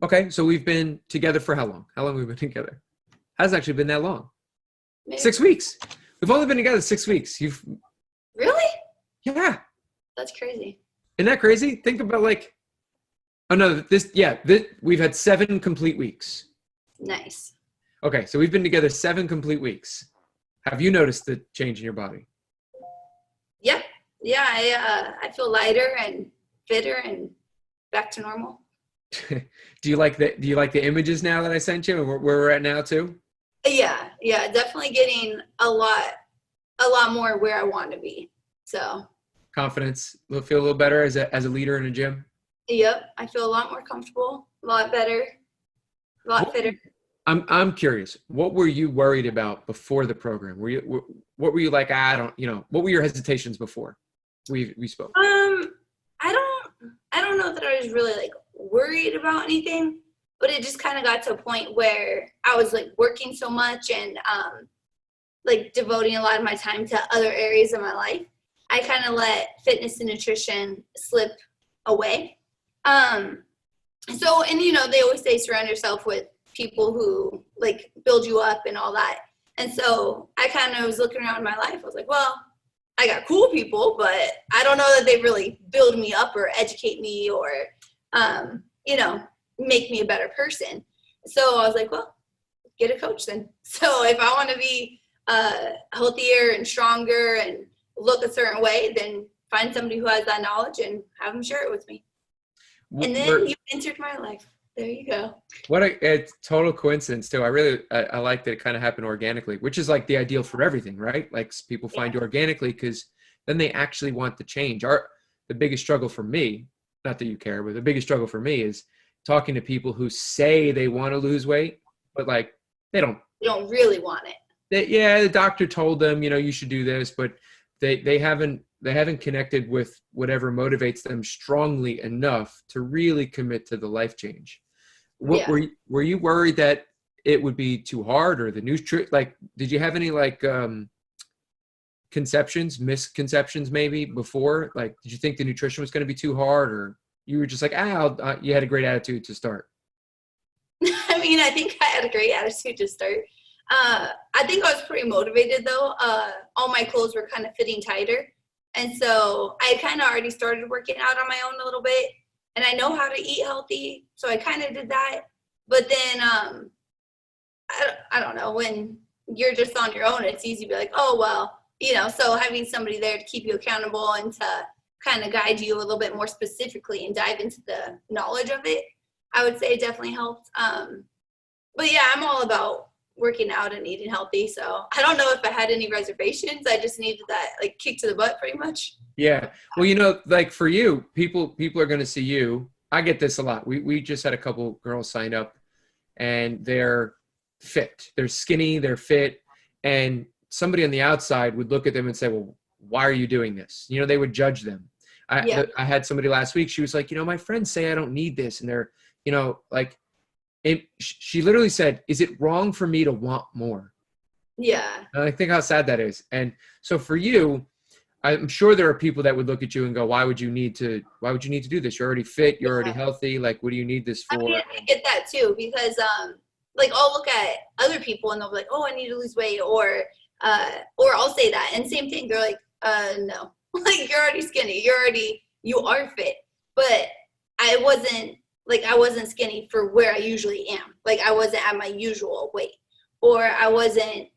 Okay, so we've been together for how long? How long have we been together? Hasn't actually been that long. Maybe. 6 weeks. We've only been together 6 weeks. You've Really? Yeah. That's crazy. Isn't that crazy? Think about like, oh no, we've had 7 complete weeks. Nice. Okay, so we've been together 7 complete weeks. Have you noticed the change in your body? Yeah. Yeah. I feel lighter and fitter and back to normal. Do you like the images now that I sent you and where we're at now too? Yeah. Yeah. Definitely getting a lot more where I want to be. So, Confidence, feel a little better as a leader in a gym? yep. I feel a lot more comfortable, a lot better, a lot What, fitter. I'm curious. What were you worried about before the program? What were you like? I don't, what were your hesitations before we spoke? I don't know that I was really like worried about anything, but it just kind of got to a point where I was like working so much and like devoting a lot of my time to other areas of my life. I kind of let fitness and nutrition slip away. Um, so, and they always say surround yourself with people who like build you up and all that. And so I kind of was looking around my life. I was like, well, I got cool people, but I don't know that they really build me up or educate me or, um, you know, make me a better person. So I was like, well, get a coach then. So if I want to be healthier and stronger and look a certain way, then find somebody who has that knowledge and have them share it with me. And then you entered my life. There you go. What a total coincidence too. I like that it kind of happened organically, which is like the ideal for everything, right? Like people find you organically because then they actually want the change. The biggest struggle for me, not that you care, but the biggest struggle for me is talking to people who say they want to lose weight, but like they don't. You don't really want it. The doctor told them, you should do this, but they haven't connected with whatever motivates them strongly enough to really commit to the life change. What were you worried that it would be too hard or the like did you have any like misconceptions maybe before? Like did you think the nutrition was going to be too hard or you were just like, you had a great attitude to start? I mean, I think I had a great attitude to start. I think I was pretty motivated though. All my clothes were kind of fitting tighter. And so I kind of already started working out on my own a little bit. And I know how to eat healthy. So I kind of did that. But then I don't know, when you're just on your own, it's easy to be like, oh, well, so having somebody there to keep you accountable and to kind of guide you a little bit more specifically and dive into the knowledge of it, I would say it definitely helped. But yeah, I'm all about working out and eating healthy. So I don't know if I had any reservations. I just needed that like kick to the butt pretty much. Yeah. Well, like for you, people are going to see you. I get this a lot. We just had a couple girls sign up and they're fit. They're skinny, they're fit. And somebody on the outside would look at them and say, well, why are you doing this? They would judge them. I had somebody last week. She was like, my friends say I don't need this. And they're, like, she literally said, is it wrong for me to want more? Yeah. And I think how sad that is. And so for you, I'm sure there are people that would look at you and go, why would you need to do this? You're already fit. You're already healthy. Like, what do you need this for? I mean, I get that too, because like I'll look at other people and they'll be like, oh, I need to lose weight, or I'll say that. And same thing. They're like, no, like you're already skinny. You are fit. But I wasn't skinny for where I usually am. Like I wasn't at my usual weight, or I wasn't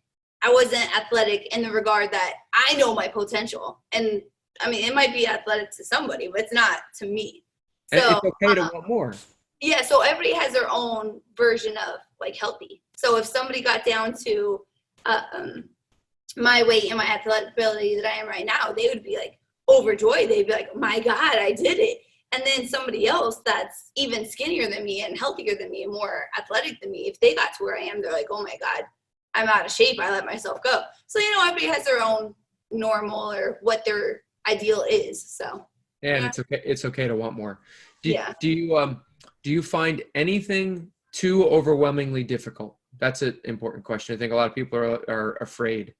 athletic in the regard that I know my potential. And I mean, it might be athletic to somebody, but it's not to me. And So it's okay to want more. yeah. So everybody has their own version of like healthy. So if somebody got down to my weight and my athletic ability that I am right now, they would be like overjoyed. They'd be like, my God, I did it. And then somebody else that's even skinnier than me and healthier than me and more athletic than me, if they got to where I am, they're like, oh my God, I'm out of shape. I let myself go. So, everybody has their own normal or what their ideal is. So, and it's okay. It's okay to want more. Do you find anything too overwhelmingly difficult? That's an important question. I think a lot of people are afraid.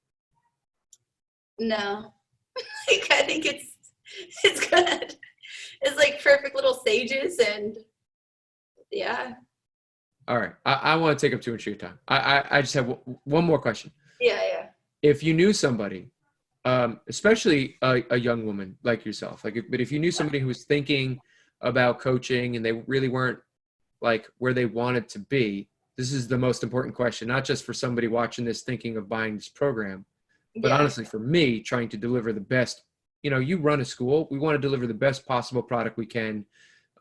No, I think it's good. It's like perfect little stages, and yeah. All right. I want to take up too much of your time. I just have one more question. Yeah, yeah. If you knew somebody, especially a young woman like yourself, but if you knew somebody who was thinking about coaching and they really weren't like where they wanted to be, this is the most important question, not just for somebody watching this thinking of buying this program, but Yeah. honestly for me trying to deliver the best. You run a school, we want to deliver the best possible product we can,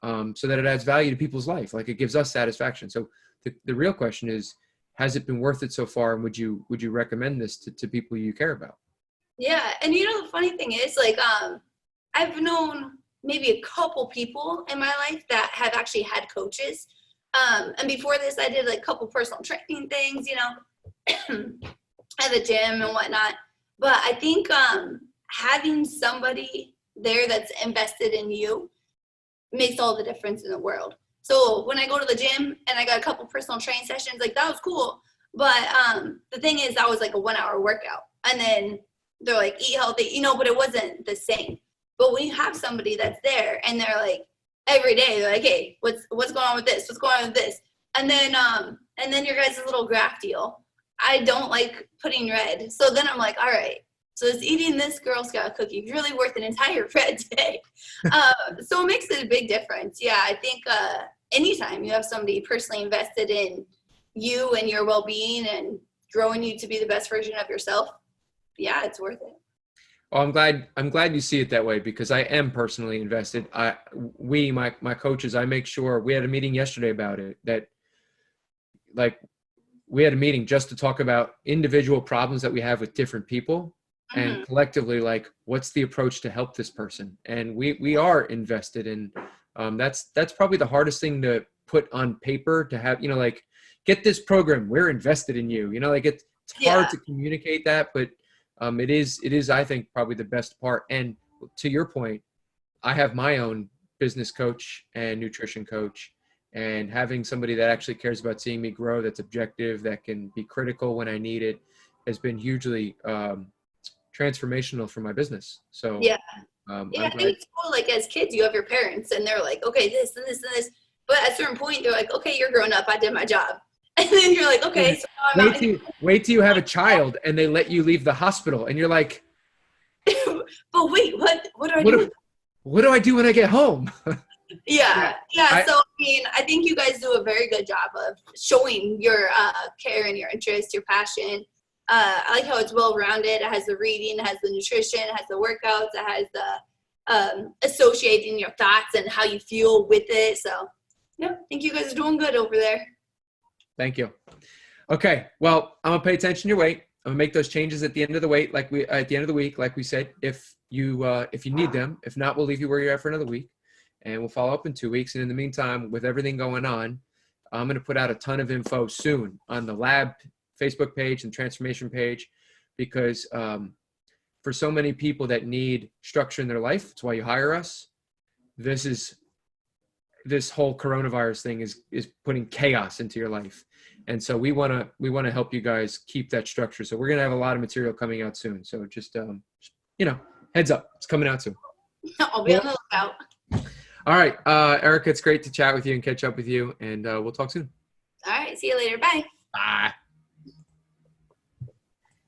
so that it adds value to people's life, like it gives us satisfaction. So the real question is, has it been worth it so far, and would you recommend this to people you care about? Yeah, and the funny thing is, like, I've known maybe a couple people in my life that have actually had coaches. And before this, I did like a couple personal training things, at the gym and whatnot. But I think having somebody there that's invested in you makes all the difference in the world. So when I go to the gym and I got a couple personal training sessions, like that was cool. But the thing is, that was like a 1 hour workout. And then they're like, eat healthy, but it wasn't the same. But when you have somebody that's there and they're like, every day, they're like, hey, what's going on with this? What's going on with this? And then your guys' little graph deal. I don't like putting red. So then I'm like, all right, so is eating this Girl Scout cookie really worth an entire red day? So it makes it a big difference. Yeah, I think anytime you have somebody personally invested in you and your well-being and growing you to be the best version of yourself, yeah, it's worth it. Well, I'm glad you see it that way, because I am personally invested. My coaches, I make sure, we had a meeting yesterday about it, that like we had a meeting just to talk about individual problems that we have with different people, and collectively, like, what's the approach to help this person? And we are invested in, that's probably the hardest thing to put on paper, to have, like, get this program, we're invested in you, like it's hard to communicate that, but it is, I think, probably the best part. And to your point, I have my own business coach and nutrition coach, and having somebody that actually cares about seeing me grow, that's objective, that can be critical when I need it, has been hugely transformational for my business. So yeah, I'm I glad. think it's cool. Like as kids, you have your parents, and they're like, okay, this and this and this. But at a certain point, they're like, okay, you're grown up. I did my job. And then you're like, okay, so now I'm out here. Wait till you have a child and they let you leave the hospital, and you're like, but wait, what do I do? What do I do when I get home? Yeah. So I mean, I think you guys do a very good job of showing your care and your interest, your passion. I like how it's well-rounded. It has the reading, it has the nutrition, it has the workouts, it has the associating your thoughts and how you feel with it. So yeah, I think you guys are doing good over there. Thank you. Okay, well, I'm gonna pay attention to your weight. I'm gonna make those changes at the end of the week, like we said. If you need them, if not, we'll leave you where you're at for another week, and we'll follow up in 2 weeks. And in the meantime, with everything going on, I'm gonna put out a ton of info soon on the lab Facebook page and transformation page, because for so many people that need structure in their life, it's why you hire us. This whole coronavirus thing is putting chaos into your life. And so we want to help you guys keep that structure. So we're going to have a lot of material coming out soon. So just, heads up, it's coming out soon. I'll be on the lookout. All right. Ericka, it's great to chat with you and catch up with you, and we'll talk soon. All right. See you later. Bye. Bye.